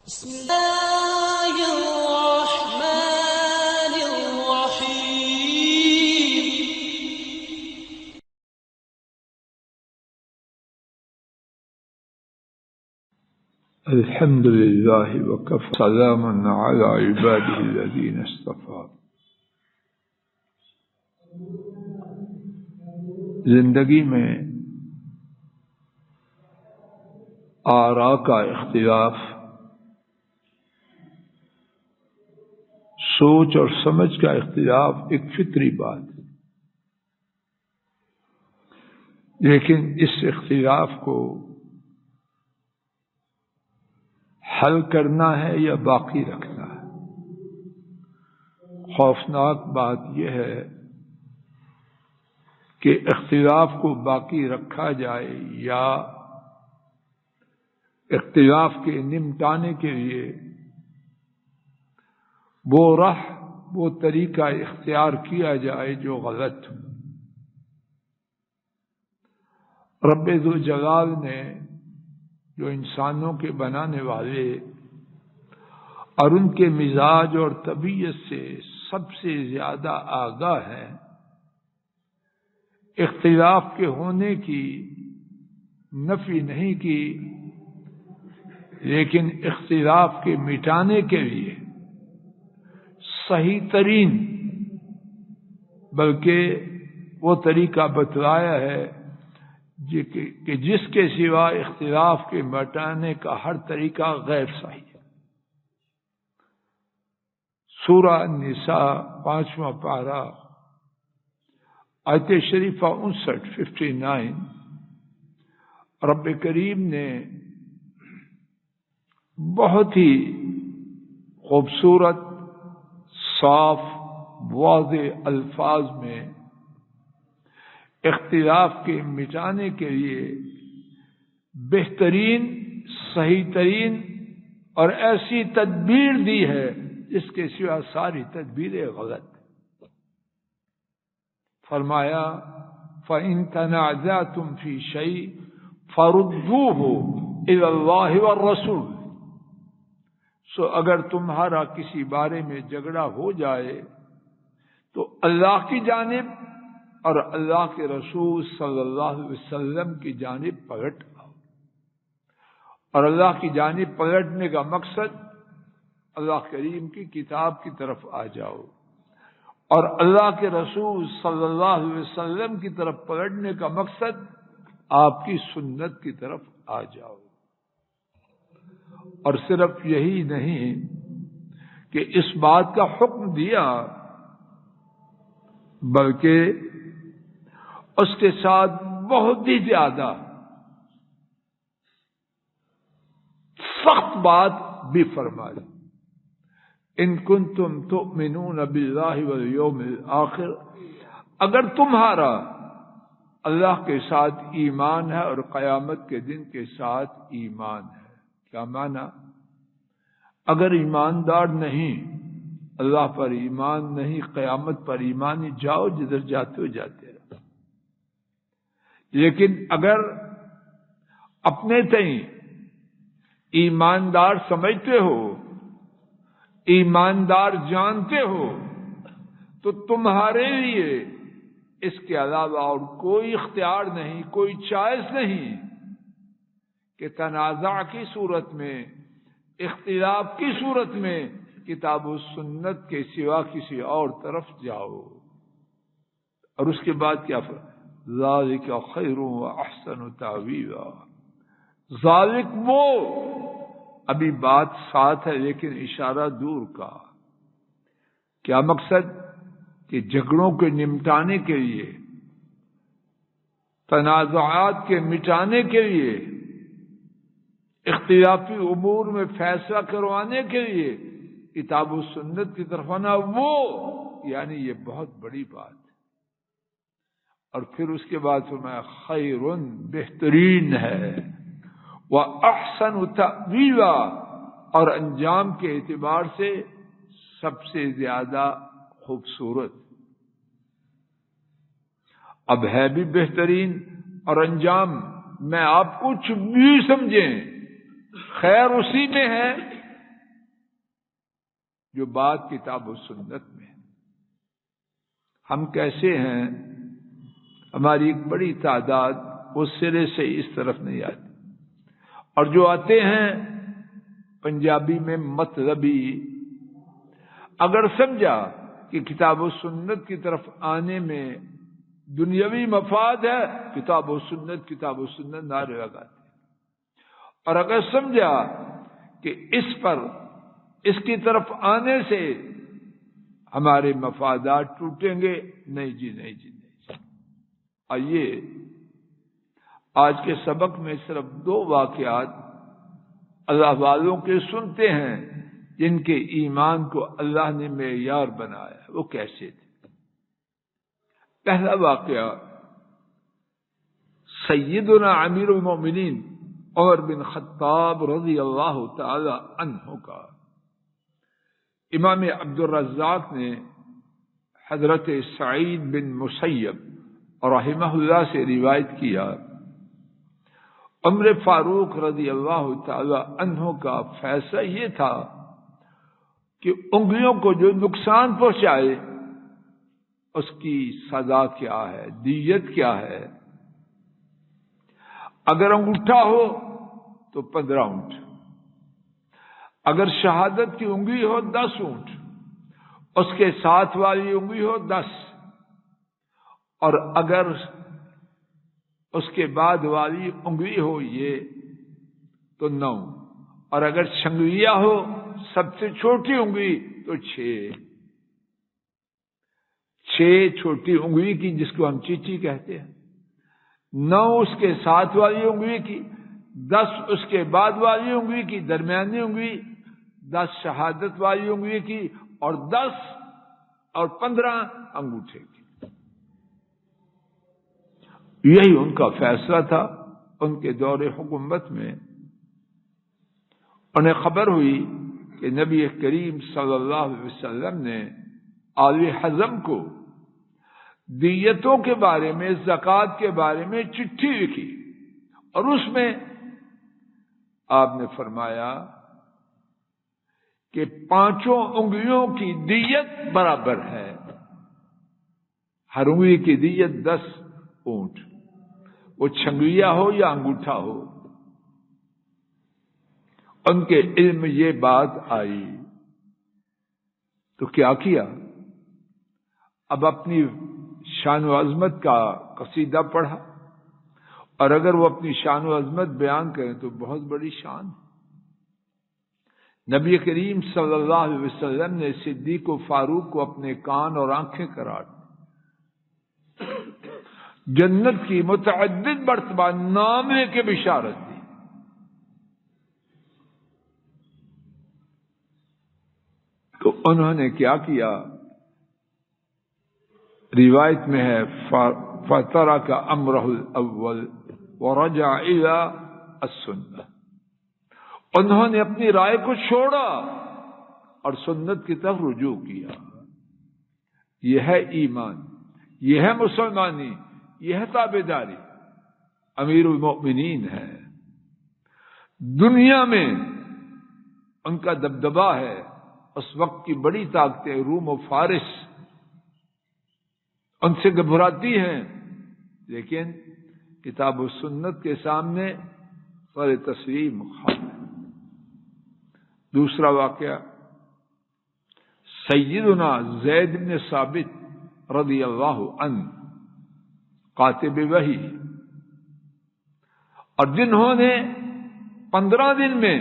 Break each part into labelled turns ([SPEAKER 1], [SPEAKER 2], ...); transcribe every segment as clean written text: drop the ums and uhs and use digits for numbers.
[SPEAKER 1] بسم الله الرحمن الرحيم.
[SPEAKER 2] الحمد لله وكفى سلام على عباده الذين اصطفى. زندگی میں آراء کا اختلاف سوچ اور سمجھ کا اختلاف ایک فطری بات ہے، لیکن اس اختلاف کو حل کرنا ہے یا باقی رکھنا ہے؟ خوفناک بات یہ ہے کہ اختلاف کو باقی رکھا جائے یا اختلاف کے نمٹانے کے لیے وہ راہ وہ طریقہ اختیار کیا جائے جو غلط ہو۔ رب ذوالجلال نے جو انسانوں کے بنانے والے اور ان کے مزاج اور طبیعت سے سب سے زیادہ آگاہ ہیں، اختلاف کے ہونے کی نفی نہیں کی، لیکن اختلاف کے مٹانے کے لیے صحیح ترین بلکہ وہ طریقہ بتلایا ہے کہ جس کے سوا اختلاف کے مٹانے کا ہر طریقہ غیر صحیح ہے۔ سورہ النساء 5واں پارہ آیت شریفہ 59 رب کریم نے بہت ہی خوبصورت صاف واضح الفاظ میں اختلاف کے مٹانے کے لیے بہترین صحیح ترین اور ایسی تدبیر دی ہے جس کے سوا ساری تدبیریں غلط۔ فرمایا فَإِن تَنَازَعْتُمْ فِي شَيْءٍ فَرُدُّوهُ إِلَى اللَّهِ وَالرَّسُولِ۔ سو اگر تمہارا کسی بارے میں جھگڑا ہو جائے تو اللہ کی جانب اور اللہ کے رسول صلی اللہ علیہ وسلم کی جانب پلٹ آؤ۔ اور اللہ کی جانب پلٹنے کا مقصد اللہ کریم کی کتاب کی طرف آ جاؤ، اور اللہ کے رسول صلی اللہ علیہ وسلم کی طرف پلٹنے کا مقصد آپ کی سنت کی طرف آ جاؤ۔ اور صرف یہی نہیں کہ اس بات کا حکم دیا، بلکہ اس کے ساتھ بہت ہی زیادہ سخت بات بھی فرما دی، ان کنتم تؤمنون باللہ والیوم الآخر، اگر تمہارا اللہ کے ساتھ ایمان ہے اور قیامت کے دن کے ساتھ ایمان ہے۔ کیا معنی؟ اگر ایماندار نہیں، اللہ پر ایمان نہیں، قیامت پر ایمان نہیں، جاؤ جدھر جاتے ہو جاتے رہو۔ لیکن اگر اپنے تئیں ایماندار سمجھتے ہو، ایماندار جانتے ہو، تو تمہارے لیے اس کے علاوہ اور کوئی اختیار نہیں، کوئی چوائس نہیں کہ تنازع کی صورت میں، اختلاف کی صورت میں کتاب و سنت کے سوا کسی اور طرف جاؤ۔ اور اس کے بعد کیا ذالک خیر و احسن تاویلا، ذالک وہ، ابھی بات ساتھ ہے لیکن اشارہ دور کا۔ کیا مقصد؟ کہ جھگڑوں کے نمٹانے کے لیے، تنازعات کے مٹانے کے لیے، اختلافی امور میں فیصلہ کروانے کے لیے کتاب و سنت کی طرف آنا، وہ یعنی یہ بہت بڑی بات ہے۔ اور پھر اس کے بعد فرمایا خیرن بہترین ہے، وَأَحْسَنُ تَأْوِيلًا اور انجام کے اعتبار سے سب سے زیادہ خوبصورت۔ اب ہے بھی بہترین اور انجام میں آپ کچھ بھی سمجھیں خیر اسی میں ہے جو بات کتاب و سنت میں ہے۔ ہم کیسے ہیں، ہماری ایک بڑی تعداد اس سرے سے اس طرف نہیں آتی، اور جو آتے ہیں پنجابی میں مطلبی، اگر سمجھا کہ کتاب و سنت کی طرف آنے میں دنیاوی مفاد ہے، کتاب و سنت نعرے لگاتے ہیں، اور اگر سمجھا کہ اس کی طرف آنے سے ہمارے مفادات ٹوٹیں گے، نہیں جی نہیں جی نہیں جی۔ آئیے آج کے سبق میں صرف 2 واقعات اللہ والوں کے سنتے ہیں جن کے ایمان کو اللہ نے معیار بنایا۔ وہ کیسے تھے؟ پہلا واقعہ سیدنا امیر المومنین عمر بن خطاب رضی اللہ تعالی عنہ کا۔ امام عبد الرزاق نے حضرت سعید بن مسیب رحمہ اللہ سے روایت کیا، عمر فاروق رضی اللہ تعالی عنہ کا فیصلہ یہ تھا کہ انگلیوں کو جو نقصان پہنچائے اس کی سزا کیا ہے، دیت کیا ہے۔ اگر انگوٹھا ہو تو 15 اونٹ، اگر شہادت کی انگلی ہو 10 اونٹ، اس کے ساتھ والی انگلی ہو 10، اور اگر اس کے بعد والی انگلی ہو یہ تو 9، اور اگر چھنگلیا ہو سب سے چھوٹی انگلی تو 6 چھوٹی انگلی کی، جس کو ہم چیچی کہتے ہیں، 9 اس کے ساتھ والی انگلی کی، 10 اس کے بعد والی انگلی کی، درمیانی انگلی 10 شہادت والی انگلی کی، اور 10 اور 15 انگوٹھے کی۔ یہی ان کا فیصلہ تھا۔ ان کے دور حکومت میں انہیں خبر ہوئی کہ نبی کریم صلی اللہ علیہ وسلم نے آل حزم کو دیتوں کے بارے میں، زکوٰۃ کے بارے میں چٹھی لکھی، اور اس میں آپ نے فرمایا کہ 5 انگلیوں کی دیت برابر ہے، ہر انگلی کی دیت 10 اونٹ، وہ چھنگلیا ہو یا انگوٹھا ہو۔ ان کے علم میں یہ بات آئی تو کیا کیا؟ اب اپنی شان و عظمت کا قصیدہ پڑھا، اور اگر وہ اپنی شان و عظمت بیان کریں تو بہت بڑی شان ہے۔ نبی کریم صلی اللہ علیہ وسلم نے صدیق و فاروق کو اپنے کان اور آنکھیں قرار دی، جنت کی متعدد مرتبہ نام لے کے بشارت دی۔ تو انہوں نے کیا کیا؟ روایت میں ہے فَتَرَكَ أَمْرَهُ الْأَوَّلِ وَرَجَعَ إِلَىٰ السُّنَّةِ، انہوں نے اپنی رائے کو چھوڑا اور سنت کی طرف رجوع کیا۔ یہ ہے ایمان، یہ ہے مسلمانی، یہ ہے تابعداری۔ امیر المؤمنین ہے، دنیا میں ان کا دبدبہ ہے۔ اس وقت کی بڑی طاقتیں روم و فارس ان سے گھبراتی ہیں، لیکن کتاب و سنت کے سامنے سر تسلیم خام ہے۔ دوسرا واقعہ سیدنا زید بن ثابت رضی اللہ عنہ، کاتب وحی، اور جنہوں نے 15 دن میں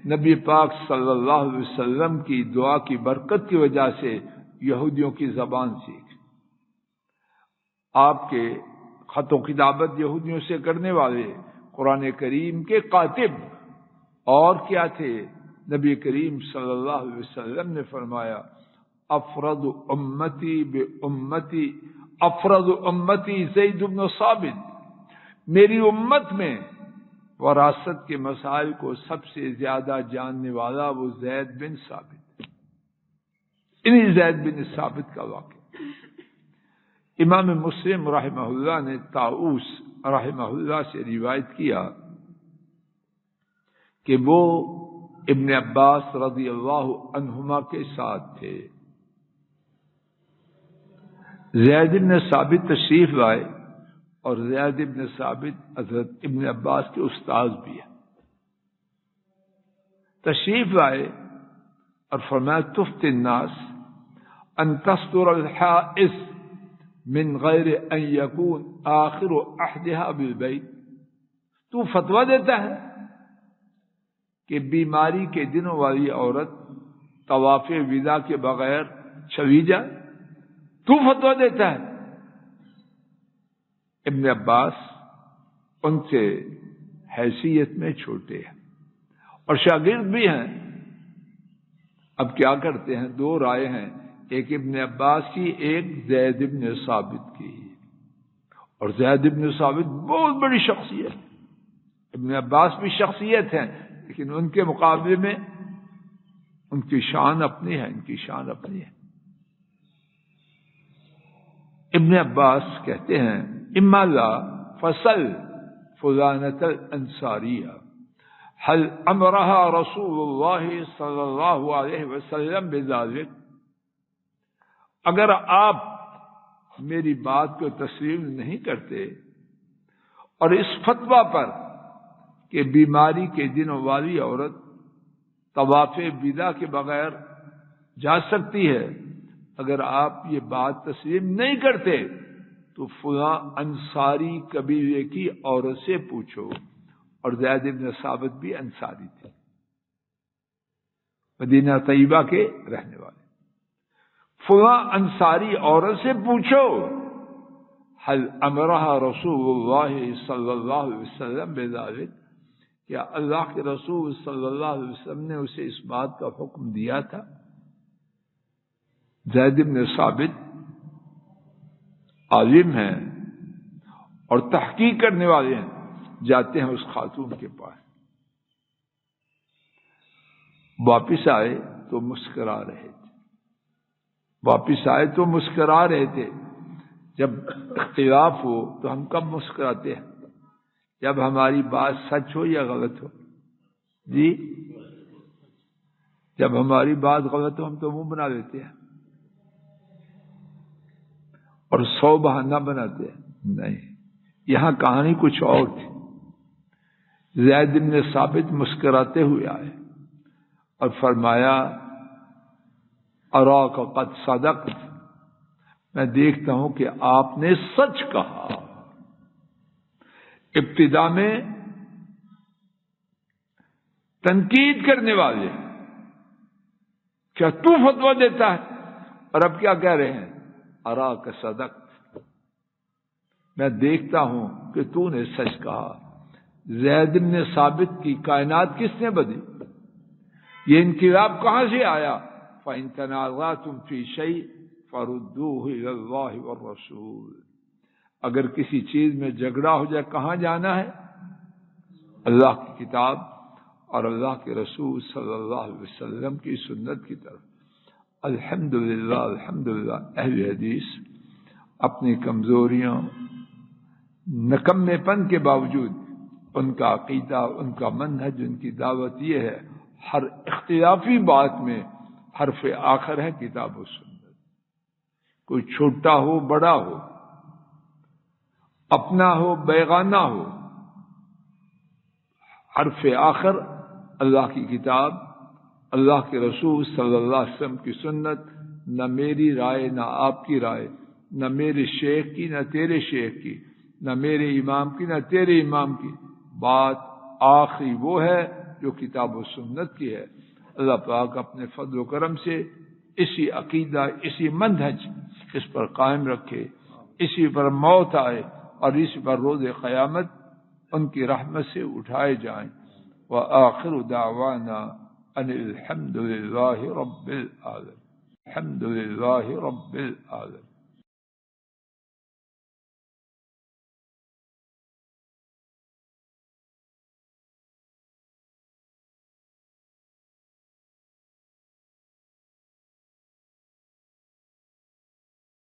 [SPEAKER 2] نبی پاک صلی اللہ علیہ وسلم کی دعا کی برکت کی وجہ سے یہودیوں کی زبان سیکھ، آپ کے خط و کتابت یہودیوں سے کرنے والے، قرآن کریم کے کاتب، اور کیا تھے؟ نبی کریم صلی اللہ علیہ وسلم نے فرمایا افرد امتی زید بن ثابت، میری امت میں وراثت کے مسائل کو سب سے زیادہ جاننے والا وہ زید بن ثابت۔ انہی زید بن ثابت کا واقعہ امام مسلم رحمہ اللہ نے طاؤس رحمہ اللہ سے روایت کیا کہ وہ ابن عباس رضی اللہ عنہما کے ساتھ تھے۔ زید بن ثابت تشریف لائے، اور زید بن ثابت حضرت ابن عباس کے استاذ بھی ہیں۔ تشریف لائے اور فرمایا تفتی الناس ان تستر الحائض من غیر ان یکون آخر عہدها بالبیت، تو فتویٰ دیتا ہے کہ بیماری کے دنوں والی عورت طواف وداع کے بغیر چلی جائے، تو فتویٰ دیتا ہے؟ ابن عباس ان سے حیثیت میں چھوٹے ہیں اور شاگرد بھی ہیں۔ اب کیا کرتے ہیں؟ دو رائے ہیں، ایک ابن عباس کی، ایک زید بن ثابت کی۔ اور زید بن ثابت بہت بڑی شخصیت، ابن عباس بھی شخصیت ہیں، لیکن ان کے مقابلے میں ان کی شان اپنی ہے، ان کی شان اپنی ہے۔ ابن عباس کہتے ہیں اما لا فصل فلانۃ الانصاریہ هل امرها رسول اللہ صلی اللہ علیہ وسلم بذلک، اگر آپ میری بات کو تسلیم نہیں کرتے اور اس فتویٰ پر کہ بیماری کے دنوں والی عورت طواف وداع کے بغیر جا سکتی ہے، اگر آپ یہ بات تسلیم نہیں کرتے تو فلاں انصاری قبیلے کی عورت سے پوچھو۔ اور زید بن ثابت بھی انصاری تھے، مدینہ طیبہ کے رہنے والے۔ فلاں انصاری عورت سے پوچھو هل امرها رسول اللہ صلی اللہ علیہ وسلم بذلک، کیا اللہ کے رسول صلی اللہ علیہ وسلم نے اسے اس بات کا حکم دیا تھا؟ زید بن ثابت عالم ہیں اور تحقیق کرنے والے ہیں، جاتے ہیں اس خاتون کے پاس، واپس آئے تو مسکرا رہے تھے، واپس آئے تو مسکرا رہے تھے۔ جب اختلاف ہو تو ہم کب مسکراتے ہیں؟ جب ہماری بات سچ ہو یا غلط ہو؟ جی، جب ہماری بات غلط ہو ہم تو منہ بنا لیتے ہیں اور 100 بہانہ بناتے ہیں۔ نہیں، یہاں کہانی کچھ اور تھی۔ زید بن ثابت مسکراتے ہوئے آئے اور فرمایا اراک قد صدقت، میں دیکھتا ہوں کہ آپ نے سچ کہا۔ ابتدا میں تنقید کرنے والے کیا تو فتویٰ دیتا ہے، اور اب کیا کہہ رہے ہیں؟ اراک صدقت، میں دیکھتا ہوں کہ تو نے سچ کہا۔ زید بن ثابت کی کائنات کس نے بدلی؟ یہ انقلاب کہاں سے آیا؟ فَإِن تَنَازَعْتُمْ فِي شَيْءٍ فَرُدُّوهُ إِلَى اللَّهِ وَالرَّسُولِ، اگر کسی چیز میں جھگڑا ہو جائے کہاں جانا ہے؟ اللہ کی کتاب اور اللہ کے رسول صلی اللہ علیہ وسلم کی سنت کی طرف۔ الحمدللہ الحمدللہ، اہل حدیث اپنی کمزوریوں، نکمے پن کے باوجود ان کا عقیدہ، ان کا منہج، ان کی دعوت یہ ہے، ہر اختلافی بات میں حرف آخر ہے کتاب و سنت، کوئی چھوٹا ہو بڑا ہو، اپنا ہو بیگانہ ہو، حرف آخر اللہ کی کتاب، اللہ کے رسول صلی اللہ علیہ وسلم کی سنت، نہ میری رائے نہ آپ کی رائے، نہ میرے شیخ کی نہ تیرے شیخ کی، نہ میرے امام کی نہ تیرے امام کی، بات آخری وہ ہے جو کتاب و سنت کی ہے۔ اللہ پاک اپنے فضل و کرم سے اسی عقیدہ، اسی منہج اس پر قائم رکھے، اسی پر موت آئے اور اسی پر روز قیامت ان کی رحمت سے اٹھائے جائیں۔ وآخر دعوانا ان الحمد للہ رب العالمین، الحمد للہ رب العالمین۔